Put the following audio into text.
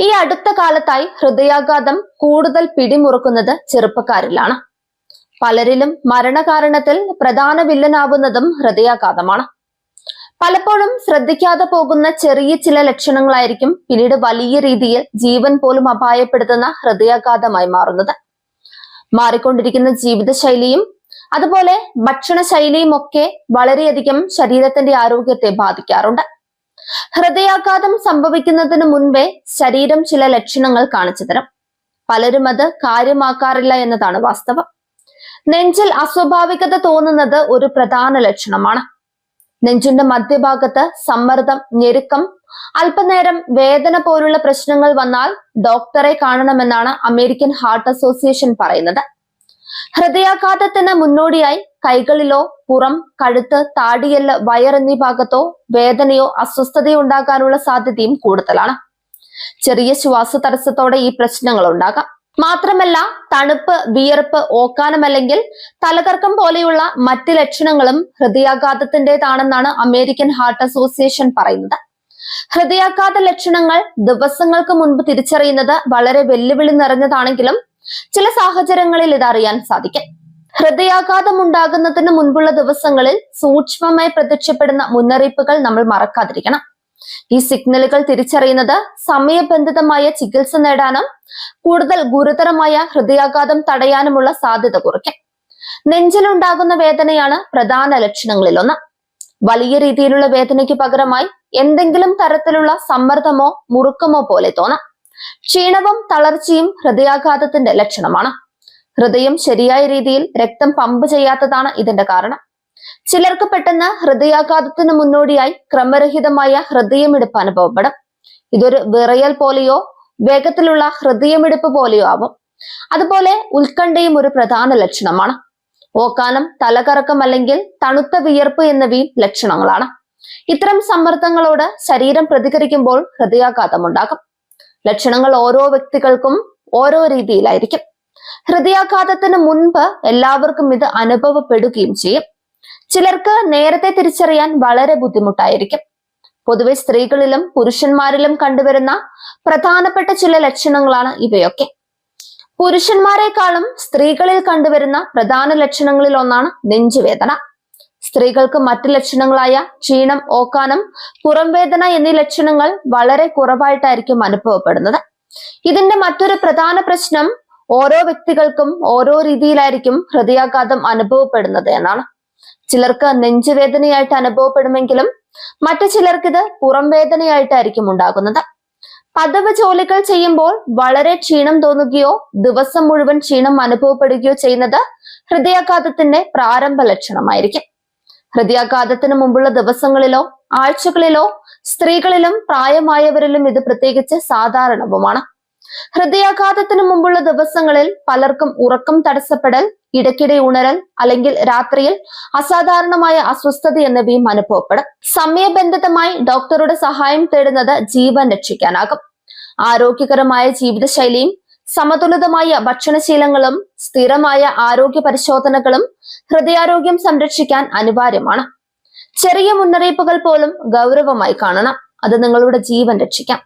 ഈ അടുത്ത കാലത്തായി ഹൃദയാഘാതം കൂടുതൽ പിടിമുറുക്കുന്നത് ചെറുപ്പക്കാരിലാണ്. പലരിലും മരണകാരണത്തിൽ പ്രധാന വില്ലനാവുന്നതും ഹൃദയാഘാതമാണ്. പലപ്പോഴും ശ്രദ്ധിക്കാതെ പോകുന്ന ചെറിയ ചില ലക്ഷണങ്ങളായിരിക്കും പിന്നീട് വലിയ രീതിയിൽ ജീവൻ പോലും അപായപ്പെടുത്തുന്ന ഹൃദയാഘാതമായി മാറുന്നത്. മാറിക്കൊണ്ടിരിക്കുന്ന ജീവിതശൈലിയും അതുപോലെ ഭക്ഷണശൈലിയും ഒക്കെ വളരെയധികം ശരീരത്തിന്റെ ആരോഗ്യത്തെ ബാധിക്കാറുണ്ട്. ഹൃദയാഘാതം സംഭവിക്കുന്നതിന് മുൻപേ ശരീരം ചില ലക്ഷണങ്ങൾ കാണിച്ചു തരും. പലരും അത് കാര്യമാക്കാറില്ല എന്നതാണ് വാസ്തവം. നെഞ്ചിൽ അസ്വാഭാവികത തോന്നുന്നത് ഒരു പ്രധാന ലക്ഷണമാണ്. നെഞ്ചിന്റെ മധ്യഭാഗത്ത് സമ്മർദ്ദം, ഞെരുക്കം, അല്പനേരം വേദന പോലുള്ള പ്രശ്നങ്ങൾ വന്നാൽ ഡോക്ടറെ കാണണമെന്നാണ് അമേരിക്കൻ ഹാർട്ട് അസോസിയേഷൻ പറയുന്നത്. ഹൃദയാഘാതത്തിന് മുന്നോടിയായി കൈകളിലോ പുറം, കഴുത്ത്, താടിയെല്ല്, വയർ എന്നീ ഭാഗത്തോ വേദനയോ അസ്വസ്ഥതയോ ഉണ്ടാകാനുള്ള സാധ്യതയും കൂടുതലാണ്. ചെറിയ ശ്വാസതടസ്സത്തോടെ ഈ പ്രശ്നങ്ങൾ ഉണ്ടാകാം. മാത്രമല്ല തണുപ്പ്, വിയർപ്പ്, ഓക്കാനം അല്ലെങ്കിൽ തലകർക്കം പോലെയുള്ള മറ്റ് ലക്ഷണങ്ങളും ഹൃദയാഘാതത്തിൻ്റെതാണെന്നാണ് അമേരിക്കൻ ഹാർട്ട് അസോസിയേഷൻ പറയുന്നത്. ഹൃദയാഘാത ലക്ഷണങ്ങൾ ദിവസങ്ങൾക്ക് മുൻപ് തിരിച്ചറിയുന്നത് വളരെ വെല്ലുവിളി നിറഞ്ഞതാണെങ്കിലും ചില സാഹചര്യങ്ങളിൽ ഇത് അറിയാൻ സാധിക്കും. ഹൃദയാഘാതം ഉണ്ടാകുന്നതിന് മുൻപുള്ള ദിവസങ്ങളിൽ സൂക്ഷ്മമായി പ്രത്യക്ഷപ്പെടുന്ന മുന്നറിയിപ്പുകൾ നമ്മൾ മറക്കാതിരിക്കണം. ഈ സിഗ്നലുകൾ തിരിച്ചറിയുന്നത് സമയബന്ധിതമായ ചികിത്സ നേടാനും കൂടുതൽ ഗുരുതരമായ ഹൃദയാഘാതം തടയാനുമുള്ള സാധ്യത കുറയ്ക്കും. നെഞ്ചിലുണ്ടാകുന്ന വേദനയാണ് പ്രധാന ലക്ഷണങ്ങളിലൊന്ന്. വലിയ രീതിയിലുള്ള വേദനയ്ക്ക് പകരമായി എന്തെങ്കിലും തരത്തിലുള്ള സമ്മർദ്ദമോ മുറുക്കമോ പോലെ തോന്നാം. ക്ഷീണവും തളർച്ചയും ഹൃദയാഘാതത്തിന്റെ ലക്ഷണമാണ്. ഹൃദയം ശരിയായ രീതിയിൽ രക്തം പമ്പ് ചെയ്യാത്തതാണ് ഇതിന്റെ കാരണം. ചിലർക്ക് പെട്ടെന്ന് ഹൃദയാഘാതത്തിന് മുന്നോടിയായി ക്രമരഹിതമായ ഹൃദയമിടിപ്പ് അനുഭവപ്പെടും. ഇതൊരു വിറയൽ പോലെയോ വേഗത്തിലുള്ള ഹൃദയമിടിപ്പ് പോലെയോ ആവും. അതുപോലെ ഉത്കണ്ഠയും ഒരു പ്രധാന ലക്ഷണമാണ്. ഓക്കാനം, തലകറക്കം അല്ലെങ്കിൽ തണുത്ത വിയർപ്പ് എന്നിവയും ലക്ഷണങ്ങളാണ്. ഇത്തരം സമ്മർദ്ദങ്ങളോട് ശരീരം പ്രതികരിക്കുമ്പോൾ ഹൃദയാഘാതം ഉണ്ടാകും. ലക്ഷണങ്ങൾ ഓരോ വ്യക്തികൾക്കും ഓരോ രീതിയിലായിരിക്കും. ഹൃദയാഘാതത്തിന് മുൻപ് എല്ലാവർക്കും ഇത് അനുഭവപ്പെടുകയും ചെയ്യും. ചിലർക്ക് നേരത്തെ തിരിച്ചറിയാൻ വളരെ ബുദ്ധിമുട്ടായിരിക്കും. പൊതുവെ സ്ത്രീകളിലും പുരുഷന്മാരിലും കണ്ടുവരുന്ന പ്രധാനപ്പെട്ട ചില ലക്ഷണങ്ങളാണ് ഇവയൊക്കെ. പുരുഷന്മാരെക്കാളും സ്ത്രീകളിൽ കണ്ടുവരുന്ന പ്രധാന ലക്ഷണങ്ങളിൽ ഒന്നാണ് നെഞ്ചുവേദന. സ്ത്രീകൾക്ക് മറ്റു ലക്ഷണങ്ങളായ ക്ഷീണം, ഓക്കാനം, പുറംവേദന എന്നീ ലക്ഷണങ്ങൾ വളരെ കുറവായിട്ടായിരിക്കും അനുഭവപ്പെടുന്നത്. ഇതിന്റെ മറ്റൊരു പ്രധാന പ്രശ്നം ഓരോ വ്യക്തികൾക്കും ഓരോ രീതിയിലായിരിക്കും ഹൃദയാഘാതം അനുഭവപ്പെടുന്നത് എന്നാണ്. ചിലർക്ക് നെഞ്ചുവേദനയായിട്ട് അനുഭവപ്പെടുമെങ്കിലും മറ്റു ചിലർക്ക് ഇത് പുറം വേദനയായിട്ടായിരിക്കും ഉണ്ടാകുന്നത്. പതിവ് ജോലികൾ ചെയ്യുമ്പോൾ വളരെ ക്ഷീണം തോന്നുകയോ ദിവസം മുഴുവൻ ക്ഷീണം അനുഭവപ്പെടുകയോ ചെയ്യുന്നത് ഹൃദയാഘാതത്തിന്റെ പ്രാരംഭ ലക്ഷണമായിരിക്കും. ഹൃദയാഘാതത്തിന് മുമ്പുള്ള ദിവസങ്ങളിലോ ആഴ്ചകളിലോ സ്ത്രീകളിലും പ്രായമായവരിലും ഇത് പ്രത്യേകിച്ച് സാധാരണവുമാണ്. ഹൃദയാഘാതത്തിന് മുമ്പുള്ള ദിവസങ്ങളിൽ പലർക്കും ഉറക്കം തടസ്സപ്പെടൽ, ഇടയ്ക്കിടെ ഉണരൽ അല്ലെങ്കിൽ രാത്രിയിൽ അസാധാരണമായ അസ്വസ്ഥത എന്നിവയും അനുഭവപ്പെടും. സമയബന്ധിതമായി ഡോക്ടറുടെ സഹായം തേടുന്നത് ജീവൻ രക്ഷിക്കാനാകും. ആരോഗ്യകരമായ ജീവിതശൈലിയും സമതുലിതമായ ഭക്ഷണശീലങ്ങളും സ്ഥിരമായ ആരോഗ്യ പരിശോധനകളും ഹൃദയാരോഗ്യം സംരക്ഷിക്കാൻ അനിവാര്യമാണ്. ചെറിയ മുന്നറിയിപ്പുകൾ പോലും ഗൗരവമായി കാണണം. അത് നിങ്ങളുടെ ജീവൻ രക്ഷിക്കാം.